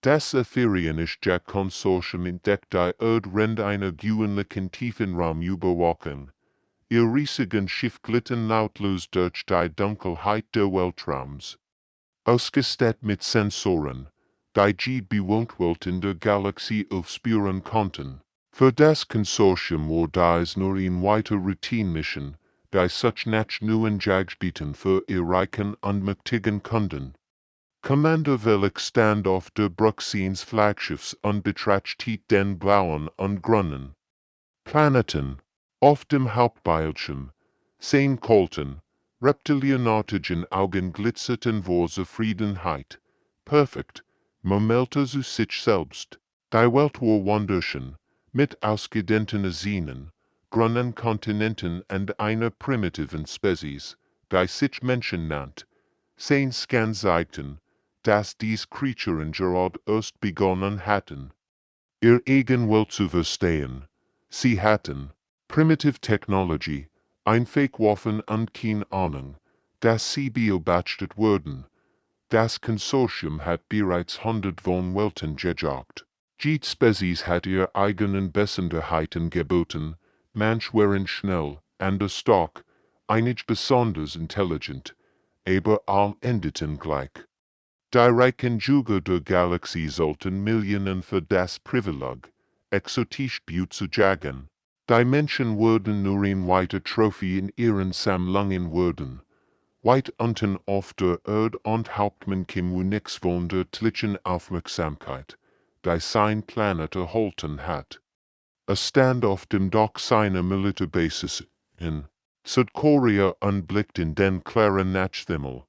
Das Ethereanische Jagdkonsortium entdeckt die Erdränder einer gewöhnlichen Tiefenraum überwachen. Ihr riesigen Schiff glitten lautlos durch die Dunkelheit der Weltraums. Ausgestattet mit Sensoren, die die Bewohnerwelt in der Galaxie aufspüren konnten. Für das Konsortium war dies nur eine weitere Routine-Mission, die sich nach neuen Jagdgebieten für erreichen und mächtigen Kunden. Commander Velik stand auf der Brücke seines Flaggschiffs und betrachtet den blauen und grünen Planeten. Auf dem Hauptbildschirm, sein kalten, reptilienartigen Augen glitzerten vor Zufriedenheit. Perfekt, murmelte zu sich selbst. Die Welt war wunderschön, mit ausgedehnten Sehnen, grünen Kontinenten und einer primitiven Spezies, die sich Menschen nannt. Sein Scan zeigten, dass diese Kreaturen gerade erst begonnen hatten, ihr eigen Welt zu verstehen. Sie hatten Primitive Technology, Waffen und keine Ahnung, dass sie beobachtet wurden. Das Konsortium hat bereits 100 Wohnwelten gejagt. Jede Spezies hat ihre eigenen Besonderheiten geboten, manche waren schnell, andere stark, einige besonders intelligent, aber all endeten gleich. Die reichen Jüger der Galaxie sollten Millionen für das Privileg, exotisch Beute zu jagen. Die Menschen würden nur ein weiter Trophäe in ihren Sammlungen würden. Weit unten auf der Erde und Hauptmann käme nix von der tlichen Aufmerksamkeit, die sein Planet erhalten hat. Stand auf dem Dock seiner Militärbasis in Südkorea und blickt in den klaren Nachthimmel.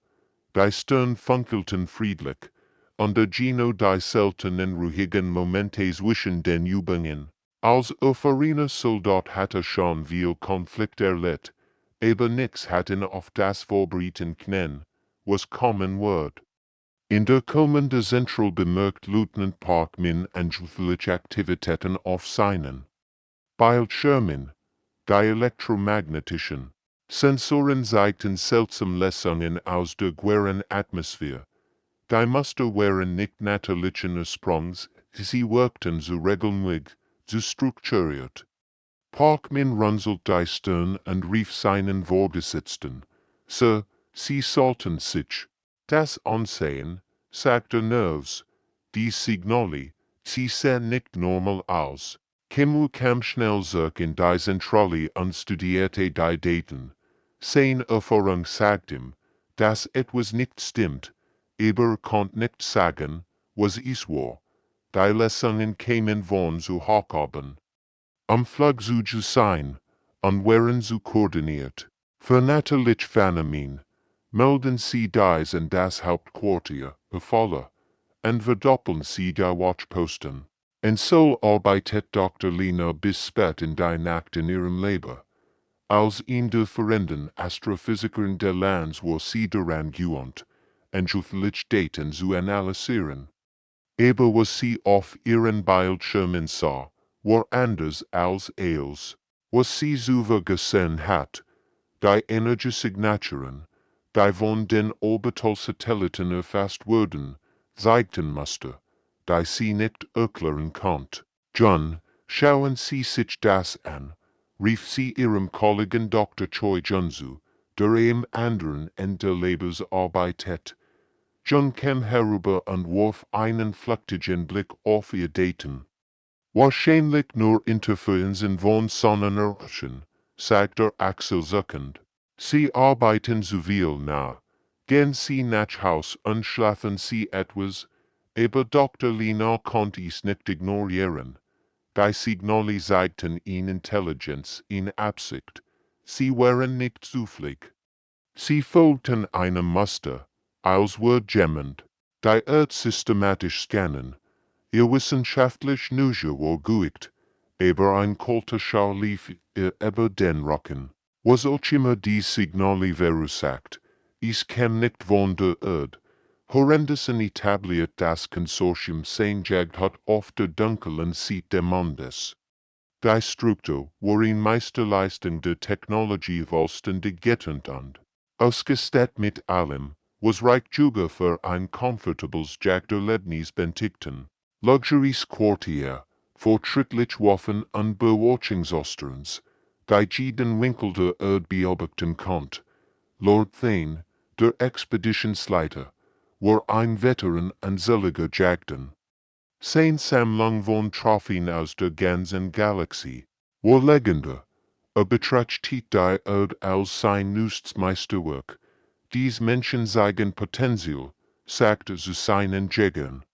Die Sterne funkelten friedlich, und der Gino die seltenen ruhigen Momente zwischen den Übungen. Als erfahrener Soldat hatte schon viel Konflikt erlebt, aber nix hat ihn auf das vorbereiten können, was kommen wird. In der kommenden Zentral bemerkt Lieutenant Parkman anschlussliche Aktivitäten auf seinen Bildschirmen. Die elektromagnetischen Sensoren zeigten seltsame Lässungen aus der queeren Atmosphäre. Die Muster waren nicht natürlichen Ursprungs, sie wirkten so regelmäßig, so strukturiert. Parkman runzelt die Stirn und rief seinen Vorgesetzten. Sir, Sie sollten sich das ansehen, sagte Nerves. Die Signale, sie sehen nicht normal aus. Kemu kam schnell zurück in die Zentrale und studierte die Daten. Sein Erfahrung sagt ihm, dass etwas nicht stimmt, aber konnte nicht sagen, was es war. Die Lässungen kämen von zu Hochhaben. Am Flug zu sein, und waren zu koordiniert. Für natürlich Phänomen, melden Sie dies in das Hauptquartier, befallen, und verdoppeln Sie die Watchposten. Und so arbeitet Dr. Lina bis spät in die Nacht in ihrem Leben. Als een der führenden Astrophysikern des Landes war sie daran gewöhnt, anschlusslich Daten zu analysieren. Aber was sie auf ihren Bildschirmen sah, war anders als alles, was sie zuvor gesehen hat. Die Energiesignaturen, die von den Orbitalsatelliten erfasst wurden, zeigten Muster, die sie nicht erklären konnte. John, schauen Sie sich das an, rief sie ihrem Kollegen Dr. Choi Junzu, der im anderen Ende Lebens arbeitet. John kam herüber und warf einen flüchtigen Blick auf ihr Daten. Wahrscheinlich nur Interferenzen von Sonnenerschen, sagte Axel zuckend. Sie arbeiten so viel nach. Gehen Sie nach Haus und schlafen Sie etwas, aber Dr. Lina konnte es nicht ignorieren. Die Signale zeigten in Intelligenz, in Absicht. Sie waren nicht zufällig. Sie folgten einem Muster, als were jemand, die Erde systematisch scannen. Ihr wissenschaftlich Neugier war gut, aber ein kalter Schauer lief ihr über den Rücken. Was auch immer die Signale verursacht, es kam nicht von der Erde. Horrendessen etabliert das Konsortium sein Jagd auf der dunklen Seite des Mondes. Die Struktur war in Meisterleistung der Technologie vollständig getrennt und ausgestattet mit allem, was Reich Juga für ein comfortables Jagderlebnis bentigten. Luxuries Quartier, fortschrittlich Waffen und Bewatchungsosterns, die jeden Winkel der Erde beobachten konnt. Lord Thane, der Expeditionsleiter, war ein Veteran und seliger Jagden. Seine Sammlung von Trophäen aus der ganzen Galaxie war Legende. Betrachtet die Erde als sein neuestes Meisterwerk. Dies Menschen zeigen Potenzial, sagte zu seinen Jägern.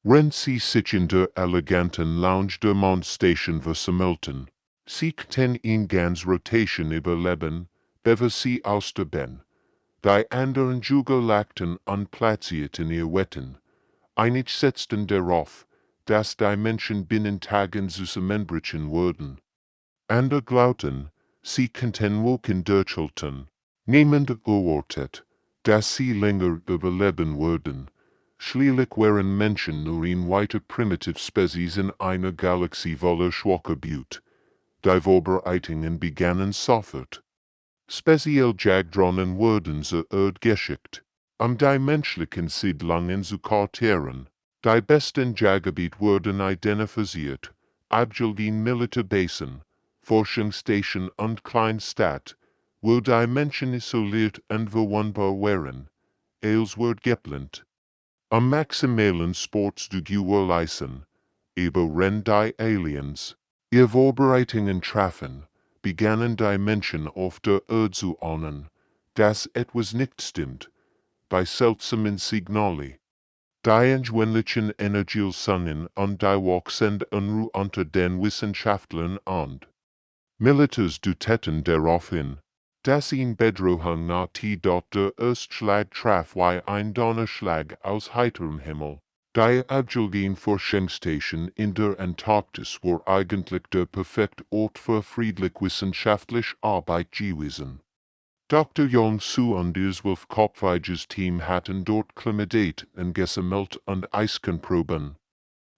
Wenn sie sich in der eleganten Lounge der Mondstation versammelten, sie konnten in ganz Rotation überleben, bevor sie aus der Ben. Die anderen Juga lachten und platzierten ihr Wetten. Einige setzten darauf, dass die Menschen binnen Tagen zusammenbrechen würden. Andere glaubten, sie könnten Wolken durchhalten. Niemand erwartet, dass sie länger überleben würden. Schließlich waren Menschen nur in weiter primitive Spezies in einer Galaxie voller schwacher Blut. Die Vorbereitungen begannen sofort. Speziell Jagdrohnen wurden zur Erde geschickt, die menschlichen Siedlungen zu kartieren. Die besten Jagdgebiete wurden identifiziert, abgelegen Militärbasen, Forschungsstation und Kleinstadt, wo die Menschen isoliert und verwundbar waren. Els wird geplant. Maximalen Sports zu gewährleisten, wenn die Aliens ihr Vorbereitungen trafen, begannen die Menschen auf der Erde zu ahnen, dass etwas nicht stimmt, bei seltsamen Signale. Die anschwindlichen Energiesonnen und die wachsende Unruhe unter den Wissenschaftlern und Militärs deuteten darauf hin, dass in Bedrohung naht der Erstschlag traf wie ein Donnerschlag aus heiterem Himmel. Die abgelegen Forschungsstation in der Antarktis war eigentlich der perfekte Ort für friedlich-wissenschaftliche Arbeit gewesen. Dr. Yong-Su und ihr 12-köpfiges Team hatten dort Klimadat und gesammelt und Eiskenproben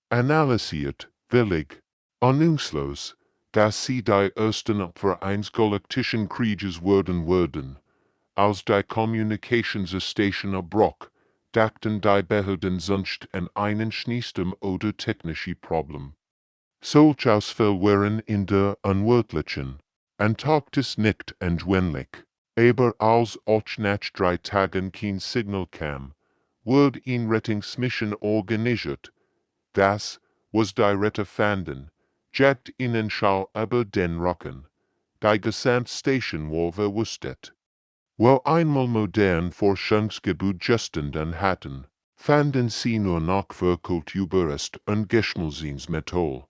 analysiert, willig, ahnungslos, dass sie die ersten Opfer eines Galaktischen Krieges würden. Als die Kommunikationsstation abbrach, dachten die Behörden sonst an einen Schneesturm oder technische Problem. Solch Ausfälle waren in der unwirtlichen Antarktis nicht entwendlich. Aber als auch nach 3 Tagen kein Signal kam, wurde eine Rettungsmission organisiert. Das, was die Retter fanden, jagt ihnen Schau über den Rücken. Die Gesamtstation war verwüstet. Wo einmal modern Forschungsgebiet gestanden hatten, fanden sie nur noch verkult Überrest und Geschmolzensmetall.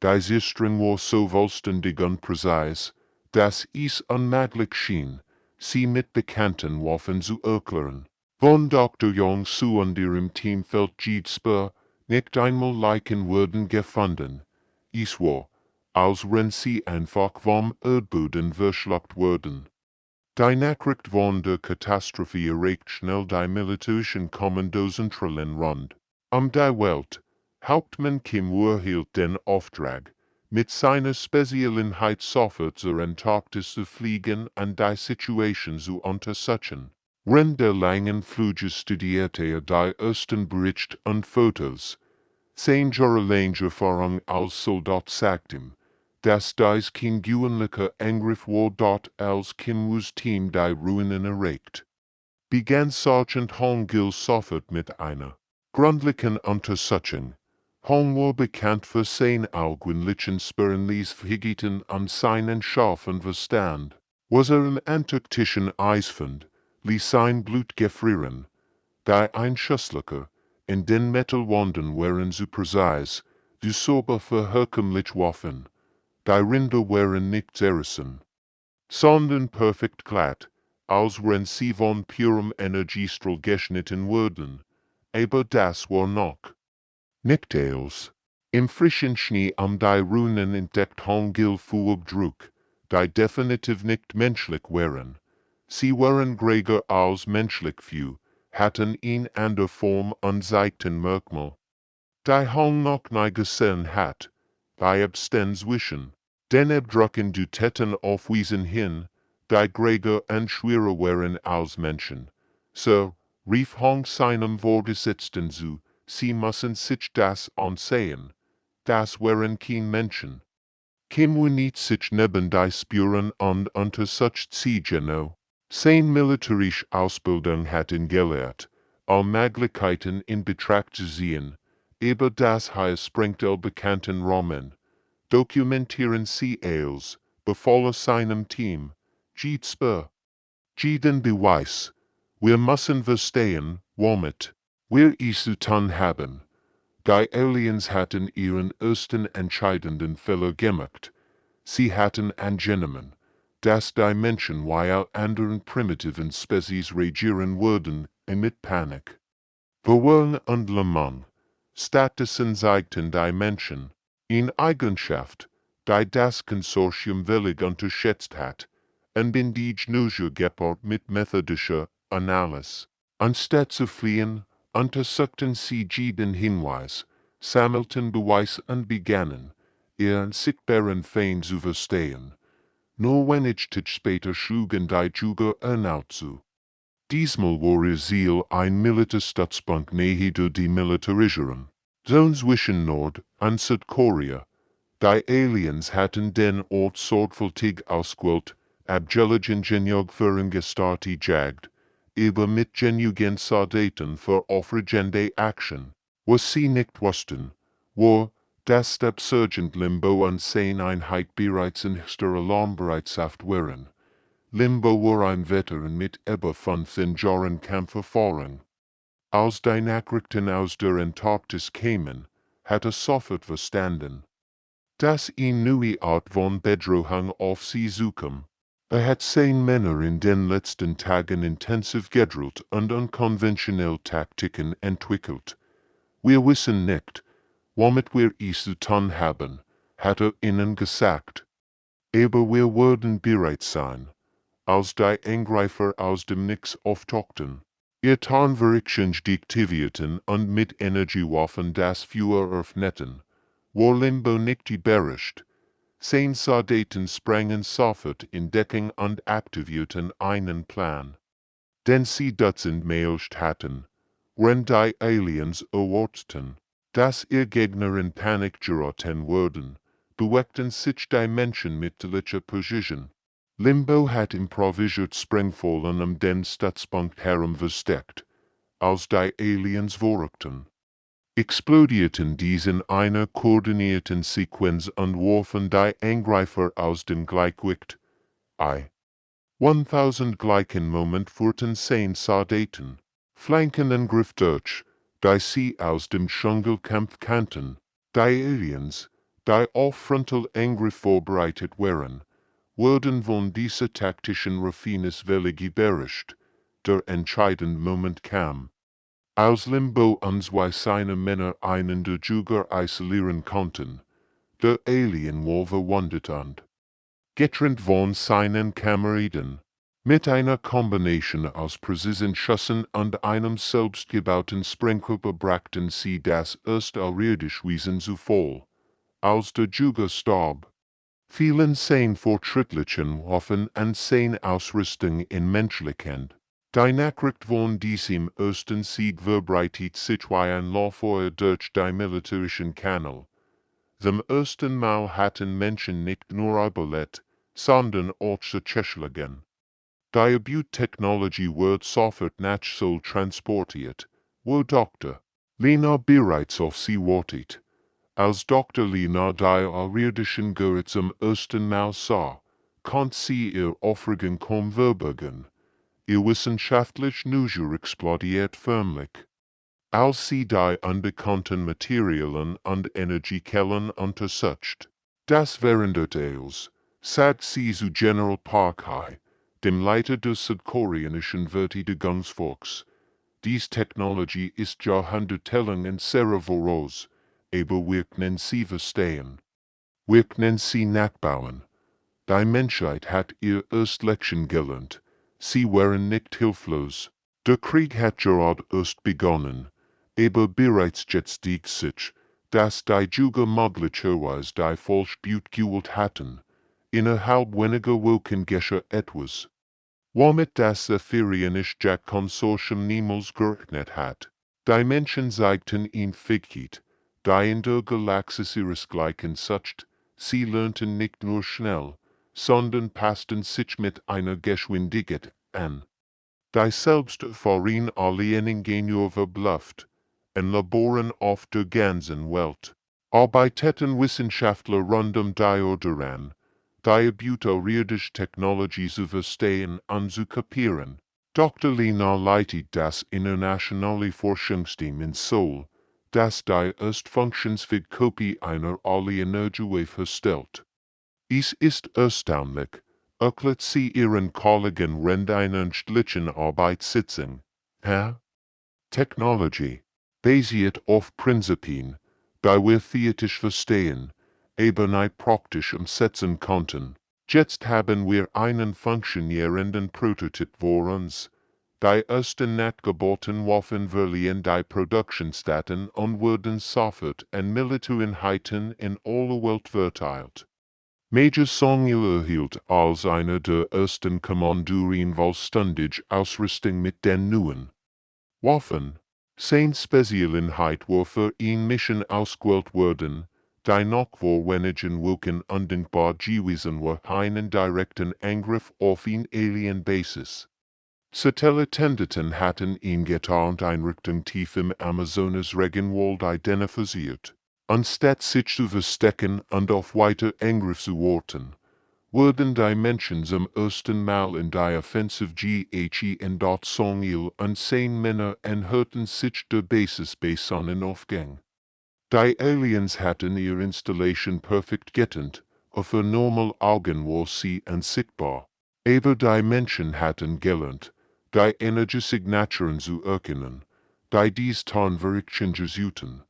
Die Zerstörung war so vollständig und präzise, dass es unmöglich schien, sie mit bekannten Waffen zu erklären. Von Dr. Yong-Su und ihrem Team fällt Jitsper, nicht einmal Leichen wurden gefunden. Es war, als wenn sie einfach vom Erdboden verschluckt wurden. Die Nachricht von der Katastrophe erreicht schnell die militärischen Kommandozentralen rund die Welt. Hauptmann Kim erhielt den Auftrag, mit seiner Spezialeinheit sofort zur Antarktis zu fliegen und die Situation zu untersuchen. Während der langen Flüge studierte die ersten Berichte und Fotos. 10 Jahre lang Erfahrung als Soldat sagt ihm, dass dies kein gewöhnlicher Angriff war, dort als Kims Team die Ruinen erreicht. Begann Sergeant Hong Gil sofort mit einer gründlichen Untersuchung. Hong war bekannt für sein augenblicklichen Spirnliesfähigkeiten und seinen scharfen Verstand. Was im antarktischen Eisfund, ließ sein Blut gefrieren. Die Einschüsse in den Metallwanden waren zu präzise, zu sauber für herkömmliche Waffen. Die Rinder waren nicht zerrissen, sondern perfekt glatt, als wenn sie von purem Energiestrahl geschnitten wurden. Aber das war noch nicht alles. Im frischen Schnee die Ruinen entdeckt Hong Gil Fußabdruck, die definitiv nicht menschlich waren. Sie waren gräger als menschlich Few, hatten ihn an der Form und zeigten Merkmal, die Hong noch nie gesehen hat. Die Abstände zwischen den Abdrücken deuteten auf Wiesen hin, die gräger und schwerer waren als Menschen. So, Rief Hong seinem Vorgesetzten zu, sie müssen sich das ansehen. Das wären kein Menschen. Käme nicht sich nebenbei spüren und unter such Ziegeno. Sein militärische Ausbildung hatten gelehrt, all Möglichkeiten in Betracht zu ziehen, über das Heil Springtel bekannten Roman. Dokumentieren sie als, befohlen seinem Team, jeden Beweis. Wir müssen verstehen, womit wir es zu tun haben. Die Aliens hatten ihren ersten entscheidenden Fehler gemacht. Sie hatten angenommen, dass die Menschen weil anderen primitiven Spezies regieren würden, mit Panik. Verwirrung und Lähmung. Stattdessen zeigten die Menschen, in Eigenschaft, die das Konsortium völlig unterschätzt hat, und bin die Gnusur mit methodischer Analyse. Anstatt zu fliehen, untersuchten sie jeden Hinweis, sammelten Beweis und begannen, ihren sichtbaren Feind zu verstehen. Nur wenig Zeit später schlugen die Juger erneut zu. Diesmal war ihr Ziel ein Militärstützpunkt nahe der Demilitarisierung. Zone zwischen Nord- und Südkorea. Die Aliens hatten den Ort sorgfältig ausgewählt, abgelegen Genugführung gestartet Jagd, aber mit genügend Soldaten für aufregende Action. Was sie nicht wussten, war, dass der Sergeant Limbo und seine Einheit bereits in höchster Alarmbereitschaft waren. Limbo war ein Veteran mit über 15 Jahren Kampferfahrung. Als die Nachrichten aus der Antarktis kämen, hat sofort verstanden, dass eine neue Art von Bedrohung auf sie zukam. Hat 10 Männer in den letzten Tagen intensiv gedrillt und unkonventionelle Taktiken entwickelt. Wir wissen nicht, womit wir es zu tun haben, hat ihnen gesagt. Aber wir werden bereit sein, als die Angreifer aus dem Nix auftauchten. Ihr Tarnverrichtungen deaktivierten und mit Energiewaffen das Feuer öffneten, war Limbo nicht überrascht. 10 Soldaten sprangen sofort in Deckung und aktivierten einen Plan. Den sie Dutzend Mailst hatten, wenn die Aliens erwarteten, dass ihr Gegner in Panik geraten würden, bewegten sich die Menschen mit delichtscher Precision. Limbo hat improvisiert Sprengfallen den Stützpunkt herum versteckt, als die Aliens vorrückten. Explodierten dies in einer koordinierten Sequenz und warfen die Angreifer aus dem Gleichgewicht. 1000 gleichen Moment führten 10 Soldaten, Flankenangriff durch, die sie aus dem Dschungelkampf kannten. Die Aliens, die auf Frontalangriff vorbereitet waren, wurden von dieser taktischen Raffinesse völlig überrascht. Der entscheidende Moment kam, als Limbo und seine Männer einen der Juger isolieren konnten. Der Alien war verwundet und getrennt von seinen Kameraden. Mit einer Kombination aus präzisen Schüssen und einem selbstgebauten Sprengkörper brachten sie das erste außerirdische Wesen zu Fall. Als der Juger starb, fielen 10 fortschrittlichen Waffen und 10 Ausrüstung in Menschlichkeit. Die Nachricht von diesem ersten Sieg verbreitet sich wie ein Lauffeuer durch die militärischen Kanäle. Zum ersten Mal hatten Menschen nicht nur überlebt, sondern auch zerschlagen. Die Abute-Technologie wird sofort nach Seoul transportiert, wo Dr. Lena bereits auf sie wartet. Als Dr. Lena die außerirdischen Götter zum ersten Mal sah, konnte sie ihr Aufregung kaum verbergen. Ihr wissenschaftlich Neugier explodiert förmlich. Als sie die unbekannten Materialien und Energiequellen untersucht, das während des, sagt sie zu General Park High, dem Leiter des südkoreanischen Verteidigungsvolks. Dies Technologie ist jahrhundertelang in sehr voraus, aber wir können sie verstehen. Wir können sie nachbauen. Die Menschheit hat ihr erst Lektion gelernt. Sie waren nicht hilflos. Der Krieg hat gerade erst begonnen, aber bereits jetzt stieg sich, dass die Juger möglicherweise die falsch Blut gewählt hatten. Innerhalb weniger Wochen geschah etwas. womit das Ephirienische Konsortium niemals gerechnet hat. Die Menschen zeigten ihn Fähigkeit, die in der Galaxis ihresgleichen sucht, sie lernten nicht nur schnell, sondern passten sich mit einer Geschwindigkeit an, die selbst vorhin allen Ingenieur verblüfft, en Laboren auf der ganzen Welt. Arbeiteten Wissenschaftler rund die Uhr daran, die außerirdische Technologie zu verstehen und zu kapieren. Dr. Lina leitet das internationale Forschungsteam in Seoul, das die erst funktionsfähige Kopie einer Alienergie verstellt. Es ist erstaunlich, erklärt sie ihren Kollegen während einer stlichen Arbeitssitzung. Technology basiert auf Prinzipien, die wir theoretisch verstehen, aber nicht praktisch umsetzen konnten. Jetzt haben wir einen funktionierenden Prototyp vor uns. Die ersten Nachgebauten Waffen verliehen die Produktionsdaten und wurden sofort an Militäreinheiten in aller Welt verteilt. Major Songil erhielt als einer der ersten Kommanduren vollständig Ausrüstung mit den neuen Waffen. Sein Spezialeinheit war für ihn Mission ausgewählt worden, die noch vor wenigen Wochen undenkbar gewesen war, einen direkten Angriff auf ihn Alien-Basis. Satellitensendeten hatten ihn getarnt Einrichtung tief im Amazonas-Regenwald identifiziert. Anstatt sich zu verstecken und auf weiter Angriff zu warten, wurden die Menschen zum ersten Mal in die Offensive in dort Songil und 10 Männer hörten sich der Basis bei Sonnenaufgang. Die Aliens hatten ihre Installation perfekt getarnt, auf normal Augen war sie unsichtbar. Aber die Menschen hatten gelernt, die Energiesignaturen zu erkennen, die dies Tarnwerkzeuge usten.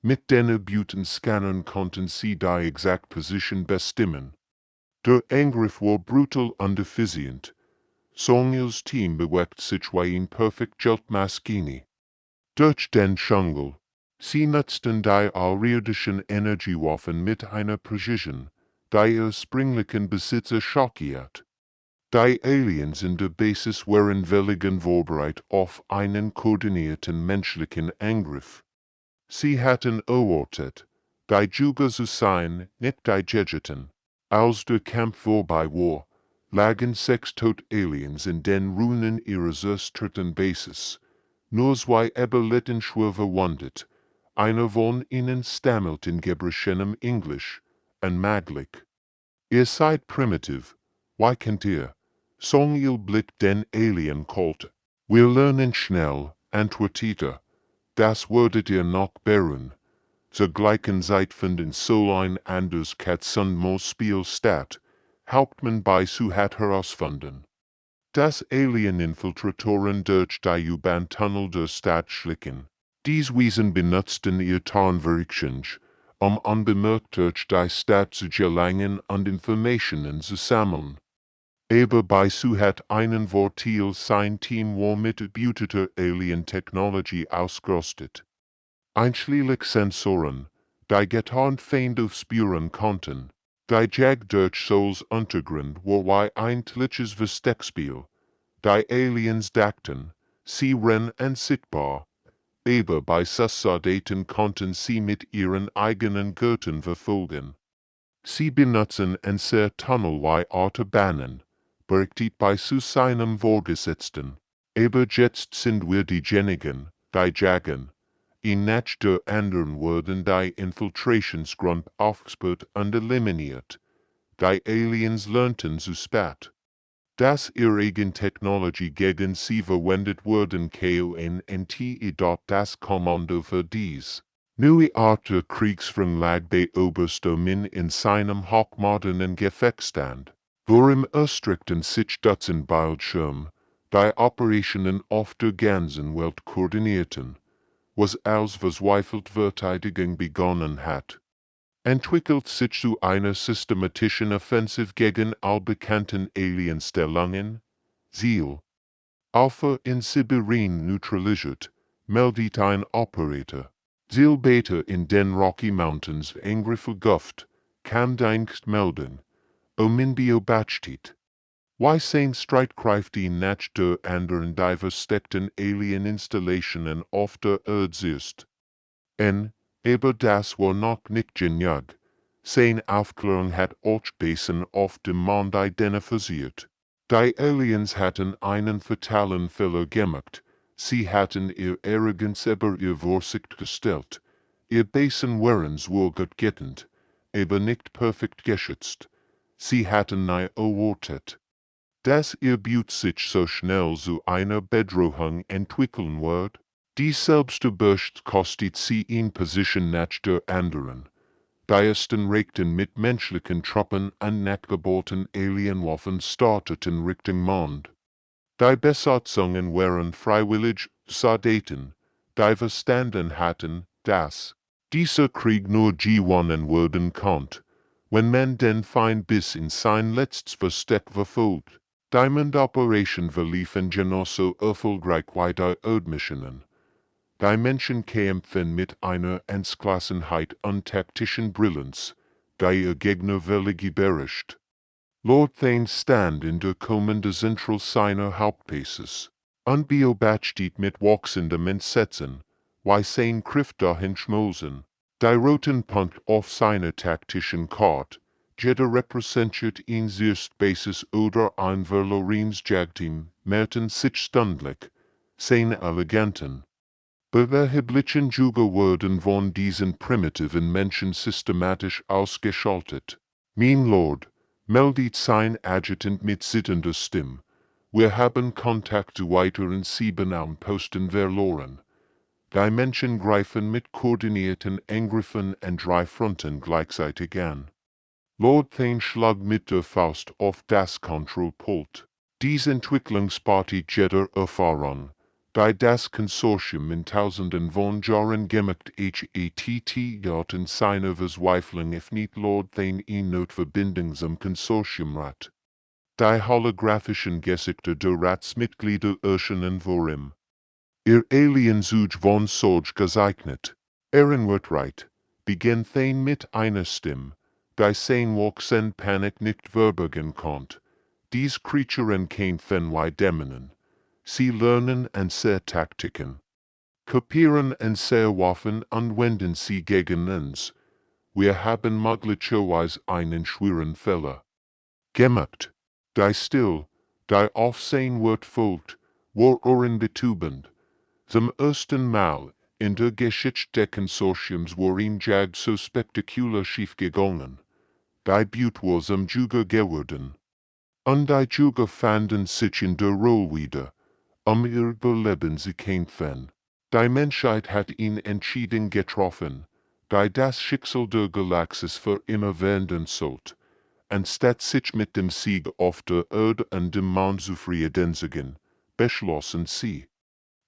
Mit den erbauten Scannern konnten sie die exakte Position bestimmen. Der Angriff war brutal und effizient. Songils Team bewegt sich wie ein perfekt Geldmaschine. Durch den Dschungel. Sie nutzten die außerirdischen Energiewaffen mit einer Präzision, die ihr springlichen Besitzer schockiert. Die Aliens in der Basis waren völlig vorbereitet auf einen koordinierten menschlichen Angriff. Sie hatten erwartet, die Jäger zu sein, nicht die Gejagten. Als der Kampf vorbei war, lagen 6 Tot-Aliens in den Ruinen ihrer zerstörten Basis. Nur 2 überlebten schwer verwundet. Einer von ihnen stammelte in gebrochenem Englisch, unmöglich. Ihr seid primitiv, wie könnt ihr? Songil blickt den Alien kalt. Wir lernen schnell, antwortete. Das werdet ihr noch bereuen. Zur gleichen Zeit findet so ein anderes Katz-und-Maus-Spiel statt, Hauptmann Beisu hat herausgefunden, dass Alien-Infiltratoren durch die U-Bahn-Tunnel der Stadt schlichen. Dies Wesen benutzten ihr Tarnwerkzeug, unbemerkt durch die Stadt zu gelangen und Informationen zu sammeln. Aber Beisu hat einen Vorteil, sein Team war mit erbeauteter Alien-Technologie ausgerüstet. Einschlägige Sensoren, die getarnt Feinde aufspüren konnten. Die Jag durch Souls Untergrund war wie ein tägliches Versteckspiel. Die Aliens dachten, sie wären unsichtbar. Aber bei Soldaten konnten sie mit ihren eigenen Göttern verfolgen. Sie benutzen ein sehr Tunnel wie Autobahnen, berichtet bei seinem Vorgesetzten. Aber jetzt sind wir diejenigen, die jagen. In nach der anderen wurden die Infiltrationsgrund aufgespürt und eliminiert. Die Aliens lernten zu spät, dass ihre eigene Technologie gegen sie verwendet wurden KONNT dort das Kommando für dies. Neue Art der Kriegsführung lag bei Oberster Min in seinem hochmodernen Gefechtsstand. Worum erstreckten sich Dutzend Bildschirme, die Operationen auf der ganzen Welt koordinierten, was als verzweifelt Verteidigung begonnen hat. Entwickelt sich zu einer systematischen Offensive gegen allbekannten Alienstellungen? Ziel. Alpha in Sibirien neutralisiert, meldet ein Operator. Ziel Beta in den Rocky Mountains Angriff vergufft, kam Dienst melden. Ominbio Bachtit. Why zijn strijdkracht die nach de anderen diverstekten alien-installationen of de aardzeest? En, aber das war noch nicht genug. Zijn Aufklärung hat auch Basen auf dem Mond identifiziert. Die Aliens hatten einen fatalen Fehler gemacht. Sie hatten ihr Arroganz über ihr Vorsicht gestellt. Ihr Basen waren zwar gut gettend, aber nicht perfekt geschützt. Sie hatten nie erwartet, dass ihr Boot sich so schnell zu einer Bedrohung entwickeln wird. Die selbste Burst kostet sie in Position nach der anderen. Die ersten regten mit menschlichen Truppen an nachgebauten Alienwaffen starteten Richtung Mond. Die Besatzungen waren freiwillig Soldaten, die verstanden hatten, dass dieser Krieg nur gewonnen werden konnte, wenn man den Feind bis in sein letztes Versteck verfolgt. Die Mondoperation verliefen genauso erfolgreich wie die Erdmissionen. Die Menschen kämpfen mit einer Entschlossenheit und taktischen Brillanz, die ihr Gegner völlig überrascht. Lord Thane stand in der kommende Zentral seiner Hauptbasis, unbeobachtet mit wachsendem Entsetzen, wie sein Kraft dahin schmolzen. Die roten Punkt auf seiner taktischen Karte, jeder repräsentiert ihn zuerst Basis oder ein Verlorens Jagdteam, merten sich stündlich, seine eleganten, beweglichen Züge wurden von diesen primitiven Menschen systematisch ausgeschaltet. Mein Lord, meldet sein Adjutant mit zitternder Stimme, wir haben Kontakt zu weiteren 7 Posten verloren. Die Menschen greifen mit koordinierten Angriffen an 3 Fronten gleichzeitig an. Lord Thane schlug mit der Faust auf das Kontrollpult. Dies Entwicklungsparty jeder Erfahrung, die das Konsortium in Tausenden von Jahren gemacht hat seine Verzweiflung if nicht Lord Thane in Notverbindung zum Konsortium rat. Die holographischen Gesichter der Ratsmitglieder erscheinen vor ihm. Ihr Alienzug von Sorge gezeichnet. Ehrenwertheit, beginnt Thane mit einer Stimme, die sein Wachsen Panik nicht verbergen konnt. Dies Creaturen kämpfen wie Dämonen. Sie lernen an sehr Taktiken, kapieren an sehr Waffen und wenden sie gegen uns. Wir haben möglicherweise einen schweren Fehler gemacht. Die still, die auf sein Wort folgt, war ohrenbetäubend. Zum ersten Mal in der Geschichte des Konsortiums war ein Jag so spektakulär schiefgegangen. Die Butte war zum Juge geworden. Und die Juge fanden sich in der Rolle wieder. Ihr Überleben zu kämpfen. Die Menschheit hat ihn entschieden getroffen, die das Schicksal der Galaxis für immer wenden sollte, anstatt sich mit dem Sieg auf der Erde und dem Mond zu vereinzigen, beschlossen sie,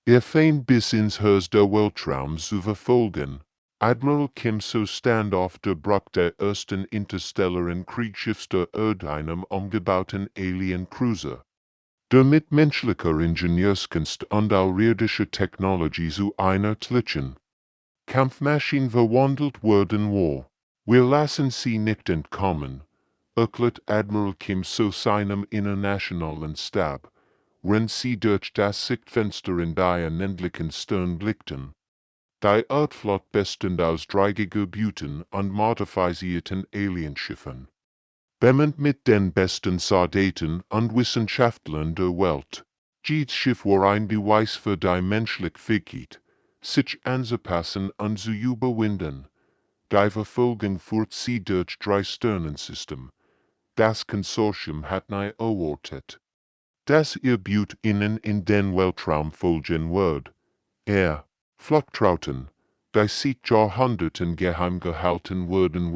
ihr Feind bis ins Herz der Weltraum zu verfolgen. Admiral Kim so stand auf der Brücke der ersten interstellaren Kriegsschiffs der Erde einem umgebauten Alien-Cruiser. Der mit menschlicher Ingenieurskunst und außerirdischer Technologie zu einer tlichen Kampfmaschine verwandelt worden war. Wir lassen sie nicht entkommen, erklärt Admiral Kim zu seinem internationalen Stab, wenn sie durch das Sichtfenster in die unendlichen Stern blickten. Die Erdflotte bestehend aus 3 Booten und modifizierten Alienschiffen. Bemand mit den besten Soldaten und Wissenschaftlern der Welt. Jedes Schiff war ein Beweis für die menschliche Fähigkeit, sich anzupassen und zu überwinden. Die Verfolgung führt sie durch 3 Sternensystem. Das Konsortium hat nie erwartet, dass ihr Boot ihnen in den Weltraum folgen wird. Flugtrauten, die seit Jahrhunderten geheim gehalten worden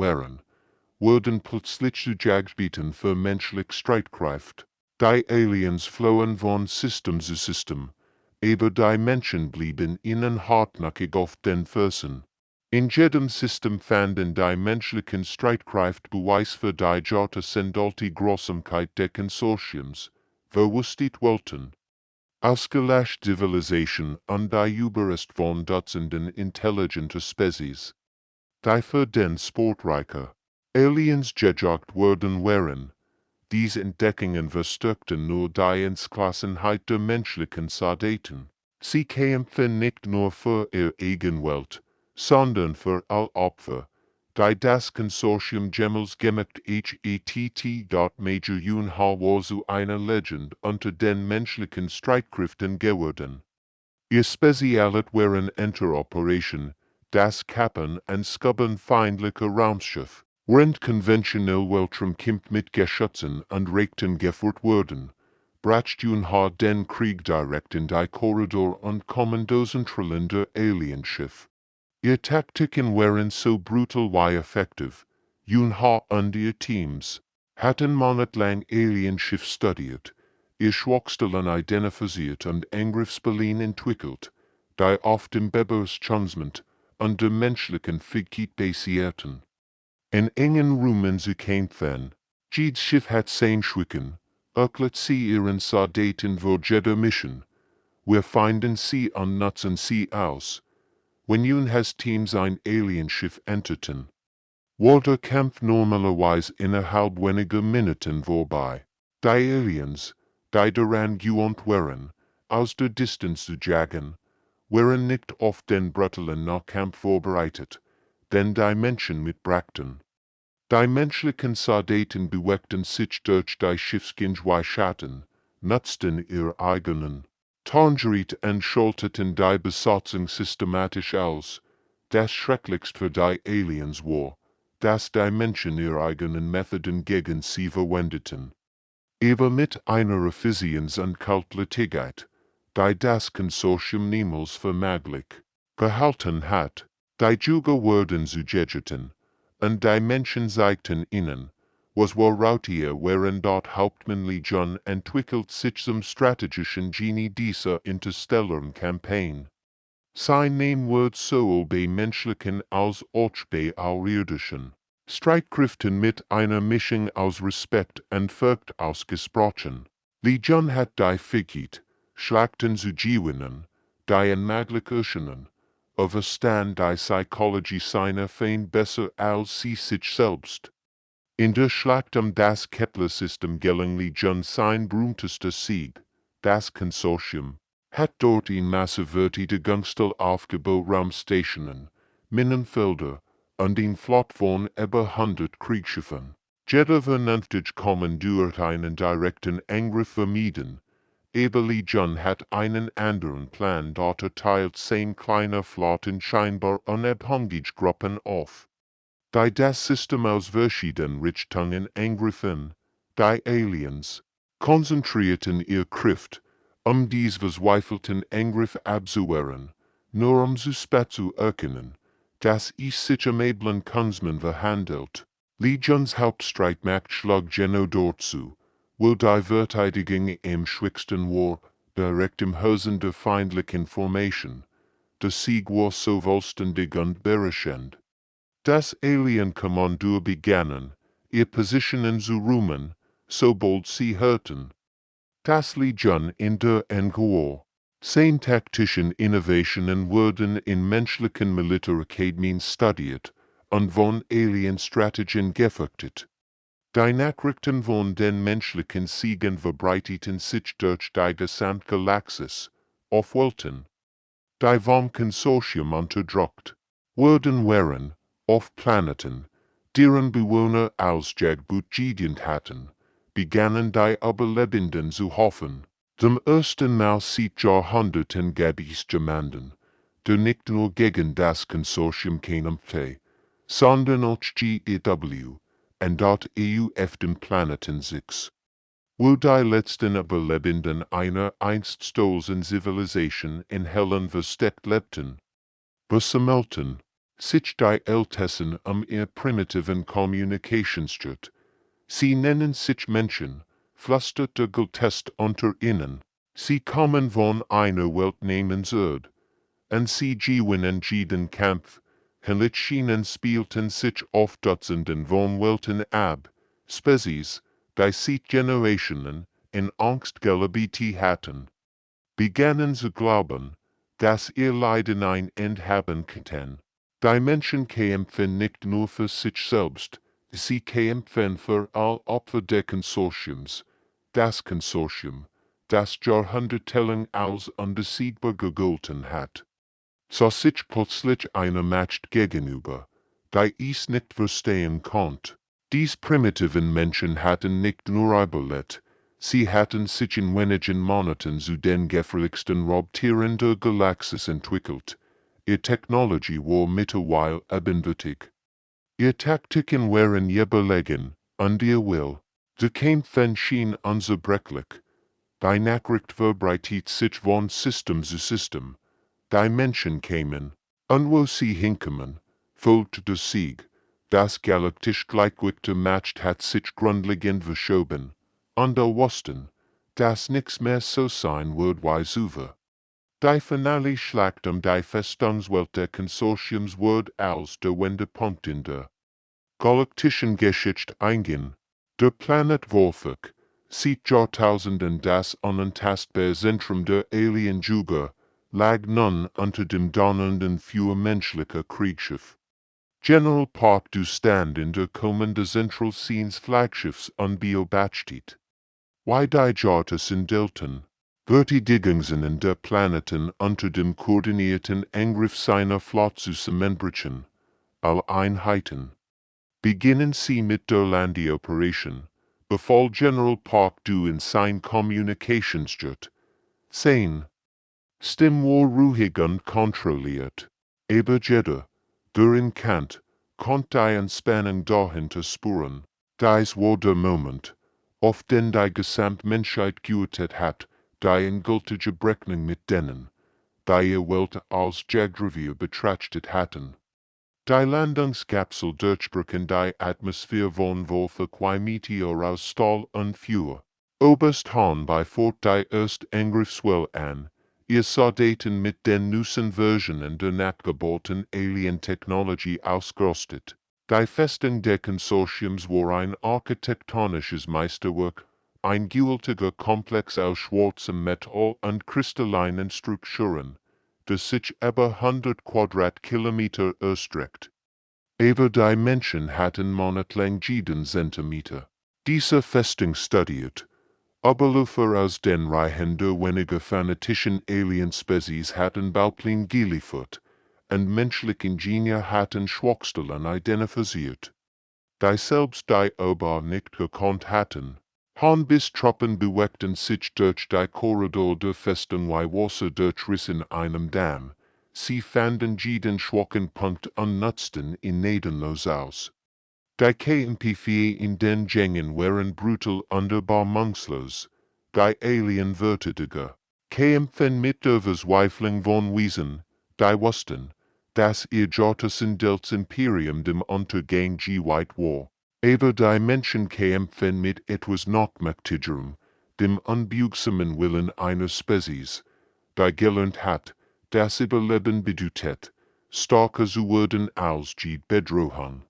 wurden plötzlich zu Jagdgebieten für menschliche Streitkraft. Die Aliens flohen von System zu System, aber die Menschen blieben ihnen hartnäckig auf den Fersen. In jedem System fanden die menschlichen Streitkraft Beweis für die Jahrtausendsalte Grausamkeit des Konsortiums, verwusstet wollten. Ausgelöscht Zivilisation und die Überrest von Dutzenden intelligenter Spezies. Die für den Sportreicher Aliens gejagt worden waren. Diese Entdeckungen verstärkten nur die Entschlossenheit der menschlichen Soldaten. Sie kämpfen nicht nur für ihre Eigenwelt, sondern für all Opfer, die das Konsortium Gemmels gemacht hat. Major Yun Ha war zu einer Legend unter den menschlichen Streitkräften geworden. Ihr Spezialität waren Interoperation, das Kappen und Scubben feindlicher Raumschiff, während konventionell Weltraumkampf mit Geschützen und Raketen geführt wurden, brachte Yun Ha den Krieg direkt in die Korridor und Kommandozentralen der Alienschiff. Ihre Taktiken waren so brutal wie effektiv. Yun Ha und ihr Teams hatten monatelang Alienschiff studiert, ihr Schwachstellen identifiziert und Angriffspläne entwickelt, die auf dem Bewusstsein und der menschlichen Fähigkeit basierten. In engen Räumen zu kämpfen, jedes Schiff hat sein Schwächen, erklärt sie ihren Soldaten vor jeder Mission. Wir finden sie und nutzen sie aus. Wenn Yun Has Teams ein Alienschiff enterten, war der Kampf normalerweise innerhalb weniger Minuten vorbei. Die Aliens, die daran gewohnt waren, aus der Distanz zu jagen, waren nicht auf den brutalen Nahkampf vorbereitet, den die Menschen mitbrachten. Die menschlichen Soldaten bewegten sich durch die Schiffsgeschwindigkeiten, nutzten ihre eigenen Tarngeräte und schalteten die Besatzung systematisch aus. Das Schrecklichste für die Aliens war, dass die Menschen ihre eigenen Methoden gegen sie verwendeten. Aber mit einer Effizienz und Kaltblütigkeit, die das Konsortium niemals für möglich gehalten hat, die Jüger wurden zu Gegeten, und die Menschen zeigten ihnen, was woraus während dort Hauptmann entwickelt sich zum strategischen Genie dieser interstellaren Kampagne. Sein Name wird sowohl bei menschlichen als auch bei außerirdischen Streitkräften mit einer Mischung aus Respekt und Furcht ausgesprochen. Legion hat die Fähigkeit, Schlachten zu gewinnen, die unmöglich erscheinen, verstand die Psychologie seiner Feinde besser als sie sich selbst. In der Schlacht das Kettler-System gelang Legion sein berühmtester Sieg, das Konsortium hat dort in massivierte Gangstelle aufgebaut Raumstationen, Minenfelder und in Flott von über 100 Kriegsschiffen. Jeder vernünftig Kommandeur einen direkten Angriff vermieden, aber Legion hat einen anderen Plan, dort erteilt sein kleiner Flotten scheinbar unabhängig Gruppen auf. Die das System aus verschiedenen Richtungen angriffen, die Aliens konzentrierten ihr Kraft, dies verzweifelten Angriff abzuwehren, nur zu spät zu erkennen, dass es sich eblen Kunstmann verhandelt. Legions Hauptstreitmacht schlug genau dortzu, wo die Verteidigung am schwächsten war, direkt im Hosen der feindlichen Formation. Der Sieg war so vollständig und berauschend. Das Alien-Kommandeur begannen, ihr Positionen zu räumen, sobald sie hörten, dass Legion in der Angkor. Sein taktischen Innovationen wurden in menschlichen Militärakademien studiert und von Alien-Strategien gefürchtet. Die Nachrichten von den menschlichen Siegen verbreiteten sich durch die gesamte Galaxis, auf Welten, die vom Konsortium unterdrückt waren, auf Planeten, deren Bewohner als Jagdgut gedient hatten, begannen die Überlebenden zu hoffen. Zum ersten Mal seit Jahrhunderten gab es jemanden, der nicht nur gegen das Konsortium kämpfte, sondern auch GEW, und dort auf dem Planeten 6. Wo die letzten Überlebenden einer einst stolzen Zivilisation in hellen Versteck lebten, versammelten sich die Ältesten ihr primitiven Kommunikationsstück. Sie nennen sich Menschen, flüsterte Gultest unter ihnen. Sie kommen von einer Welt namens Erd, und sie gewinnen jeden Kampf. Helitschinen spielten sich auf Dutzenden von Welten ab, Spezies, die seit Generationen in Angst gelebt hatten, begannen zu glauben, dass ihr Leiden ein Ende haben könnten. Die Menschen kämpfen nicht nur für sich selbst, Sie kämpfen für all Opfer der Konsortiums. Das Konsortium, das Jahrhundertelang als unbesiegbar gegolten hat, sah sich plötzlich einer Macht gegenüber, die es nicht verstehen konnte. Dies primitiven Menschen hatten nicht nur überlebt, sie hatten sich in wenigen Monaten zu den gefährlichsten Raubtieren der Galaxis entwickelt. Ihre Technologie war mittlerweile ebenbürtig. Ihre Taktiken waren überlegen, und ihr Will, zu kämpfen schien unzerbrechlich. Die Nachricht verbreitet sich von System zu System. Die Menschen kämen, und wo sie hinkamen, folgte der Sieg. Das galaktisch Gleichgewicht Macht hat sich grundlegend verschoben, und wir wussten, dass nichts mehr so sein wird wie zuvor. Die finale Schlacht die Festungswelt der Konsortiums wird als der Wendepunkt in der Galaktischen Geschichte eingehen. Der Planet Wolfig, seit Jahrtausenden das unantastbare Zentrum der Alien-Juba, lag nun unter dem donnernden Feuer menschlicher Kriegsschiff. General Park du stand in der kommende Central Scenes Flaggschiffs unbeobachtet. Wie die Jahre sind delten, Verteidigungen der Planeten unter dem koordinierten Angriff seiner Flotte zusammenbrechen. Alle Einheiten. Beginnen Sie mit der Landeoperation, befahl General Park du in sein Communicationsjet. 10. Stimme war ruhig und kontrolliert. Aber jeder, der ihn kennt, konnte die Anspannung dahinter spüren. Dies war der Moment, auf den die Gesamtmenschheit gewartet hat, die endgültige Berechnung mit denen, die ihr Welt als Jagdrevier betrachtet hatten. Die Landungskapsel durchbrach in die Atmosphäre von Wolfe qua Meteor aus Stahl und Feuer. Oberst Hahn beifort die erste Angriffswelle an. Ihr Soldaten mit den neuesten Versionen der nachgebauten Alien-Technologie ausgerüstet. Die Festung der Konsortiums war ein architektonisches Meisterwerk, ein gewaltiger Komplex aus schwarzem Metall und kristallinen Strukturen, das sich über 100 Quadratkilometer erstreckt. Aber die Menschen hatten monatelang jeden Zentimeter diese Festung studiert. Überläufer aus den Reihen der weniger fanatischen Alien-Spezies hatten Baupläne geliefert, und menschliche Ingenieur hatten Schwachstellen identifiziert, die selbst die Ober nicht gekonnt hatten. Hornbiss-Truppen bewegten sich durch die Korridor der Festung wie Wasser durch Riss in einem Damm. Sie fanden jeden schwachen Punkt und nutzten ihn gnadenlos aus. Die Kämpfe in den Gängen waren brutal und erbarmungslos. Die Alien-Verteidiger kämpften mit der Verzweiflung von Wesen, die wussten, dass ihr Jahrtausendels Imperium dem Untergang geweiht war. Aber die Menschen kämpfen mit etwas noch mächtigerem, dem unbeugsamen Willen einer Spezies, die gelernt hat, das Überleben bedeutet, stärker zu werden als die Bedrohung.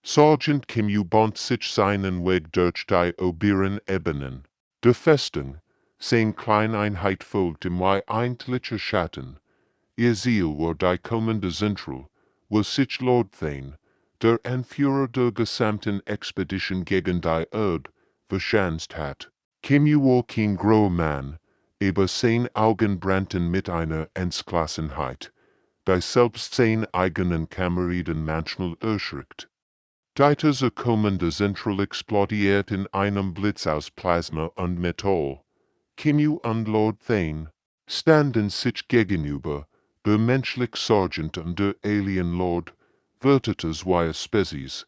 Sergeant Kim band sich seinen Weg durch die oberen Ebenen. Der Festung, seine Kleineinheit folgte im eigentlichen Schatten. Ihr Ziel war die kommende Zentral, wo sich Lord Thane, der Anführer der gesamten Expedition gegen die Erde, verschanzt hat. Kim war kein großer Mann, aber seine Augen brannten mit einer Entschlossenheit, die selbst seine eigenen Kameraden manchmal erschreckt. Diese kommende Zentral explodiert in einem Blitz aus Plasma und Metall. Kim und Lord Thane standen sich gegenüber, der menschliche Sergeant und der Alien Lord, Vertites wie Spezies,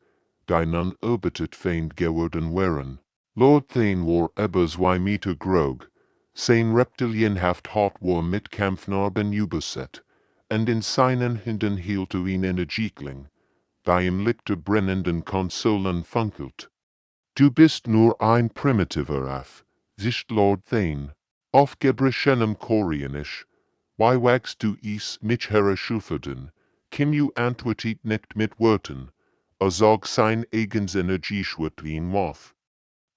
die nun erbetet Feind geworden waren. Lord Thane war über 2 Meter groß, sein reptilienhaft Haut war mit Kampfnarben übersät, und in seinen Händen hielt ihn Energiekling, die im Licht der brennenden Konsolen funkelt. Du bist nur ein primitiver Aff, sagt Lord Thane, aufgebrochenem Koreanisch. Why wagst du es, mich herabzuschufern? Kim antwortet nicht mit Worten, sagt sein eigens Energieschwert auf.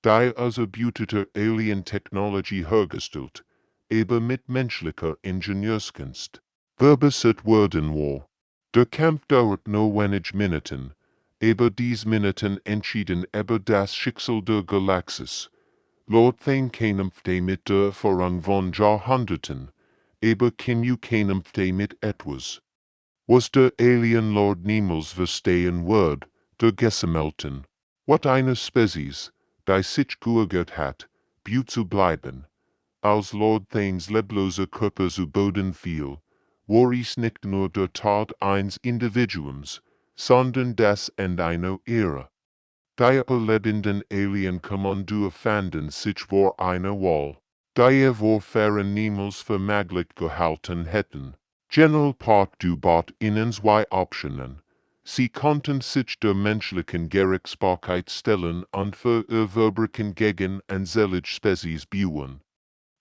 Die auserbeutete Alien-Technologie hergestellt, aber mit menschlicher Ingenieurskunst, verbessert worden war. Der Kampf dauert nur wenig Minuten, über dies Minuten entschieden über das Schicksal der Galaxis. Lord Thane kämpfte mit der Vorrang von Jahrhunderten, aber Kim kämpfte mit etwas, was der Alien Lord niemals verstehen wird, der Gessemmelten. What eine Spezies, die sich geweigert hat, Beute zu bleiben. Als Lord Thanes lebloser Körper zu Boden fiel, war es nicht nur der Tod eines Individuums, sondern das Ende einer Ära. Die überlebenden Alien-Kommandeur fanden sich vor einer Wahl, die Warfare niemals für möglich gehalten hätten. General Part du bot ihnen zwei Optionen. Sie konnten sich der menschlichen Gerichtsbarkeit stellen und verüberbrücken gegen anselige Spezies bauen.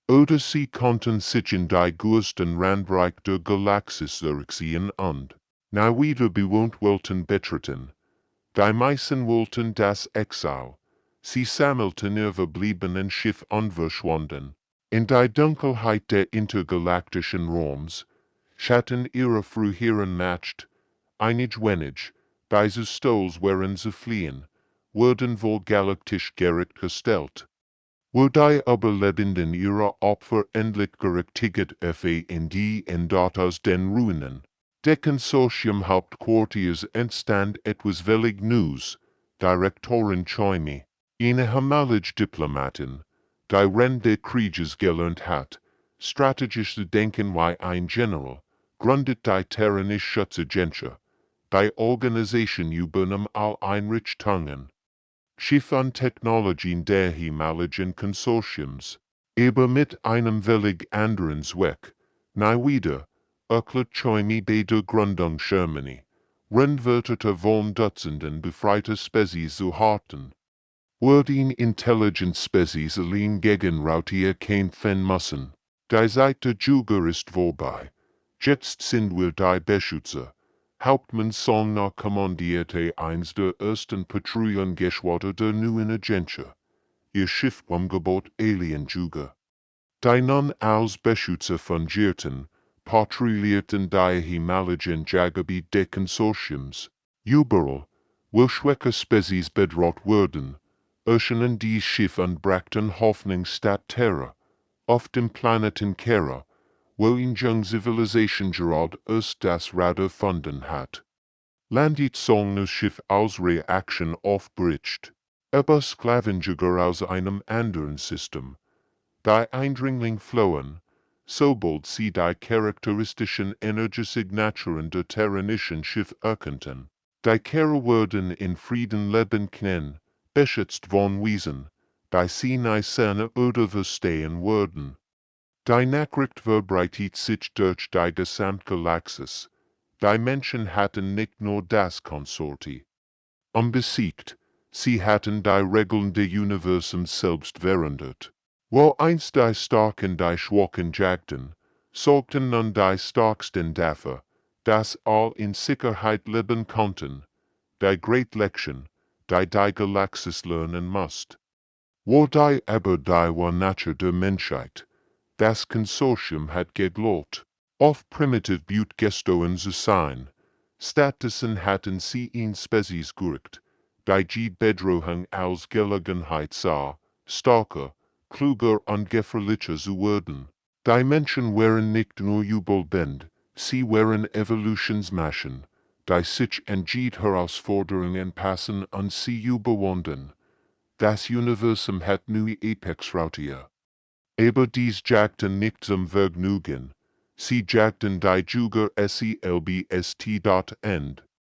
Oder sie konnten sich in die größten Randbereich der Galaxis zurückziehen und nie wieder bewohnt Welten betreten. Die meisten wollten das Exil. Sie sammelten ihr verbliebenen Schiff und verschwanden. In die Dunkelheit der intergalaktischen Raums, Schatten ihrer früheren Macht, einig wenig, diese Stolz waren zu fliehen, wurden wohl galaktisch Gericht gestellt. Wo die Überlebenden ihrer Opfer endlich gerichtigt fand und dort aus den Ruinen. Der Consortium Hauptquartiers entstand etwas wenig News, Direktorin Choimi, eine hamalige Diplomatin, die Rende Krieges gelernt hat, strategisch zu denken wie ein General, gründet die Terranische Schutzagentschur, die Organisation übernahm all Einrichtungen. Schiff und Technologien der ehemaligen Konsortiums, aber mit einem völlig anderen Zweck, nie wieder, erklärt Choimi bei der Gründung Germany, Rennwörter von Dutzenden befreite Spezies zu harten. Wurden intelligent Spezies allein gegen Rautier kämpfen müssen. Die Zeit der Jugend ist vorbei. Jetzt sind wir die Beschützer. Hauptmann Songner kommandierte eins der ersten Patrouillengeschwader der neuen Agentschur. Ihr Schiff umgebot Alien-Jugend. Die nun als Beschützer fungierten, patrouillierten die ehemaligen Jagdgebiete des Konsortiums. Überall, wo schwache Spezies bedroht wurden, erschienen die Schiffe und brachten Hoffnung statt Terror. Auf dem Planeten Kera, wo in jung Zivilisation gerade erst das Radar gefunden hat. Landet Songnes Schiff als Reaktion aufbricht. Aber Sklavenzüger aus einem anderen System. Die Eindringling flohen, sobald sie die charakteristischen Energiesignaturen der terranischen Schiff erkannten. Die Kera wurden in Frieden leben können, beschützt von Wesen, die sie nie sehen oder verstehen würden. Die Nachricht verbreitet sich durch die Gesamtgalaxis. Die Menschen hatten nicht nur das Konsorti besiegt, sie hatten die Regeln des Universums selbst verändert. Wo einst die Starken die Schwachen jagten, sorgten nun die Starksten dafür, dass all in Sicherheit leben konnten. Die Great Lection, die Galaxis lernen musst. Wo die aber die war Natur der Menschheit. Das Konsortium hat geglaubt, auf primitiv Beute gestohlen zu sein. Stattdessen hatten sie in Spezies gerückt, die Bedrohung als Gelegenheit sah, starker, kluger und gefährlicher zu werden. Die Menschen waren nicht nur überlebend, sie waren Evolutionsmaschinen, die sich an die Herausforderungen passen und sie überwunden. Das Universum hat neue Apex Rautier. Aber dies jagten nicht zum Vergnügen. Sie jagten die Jugend selbst.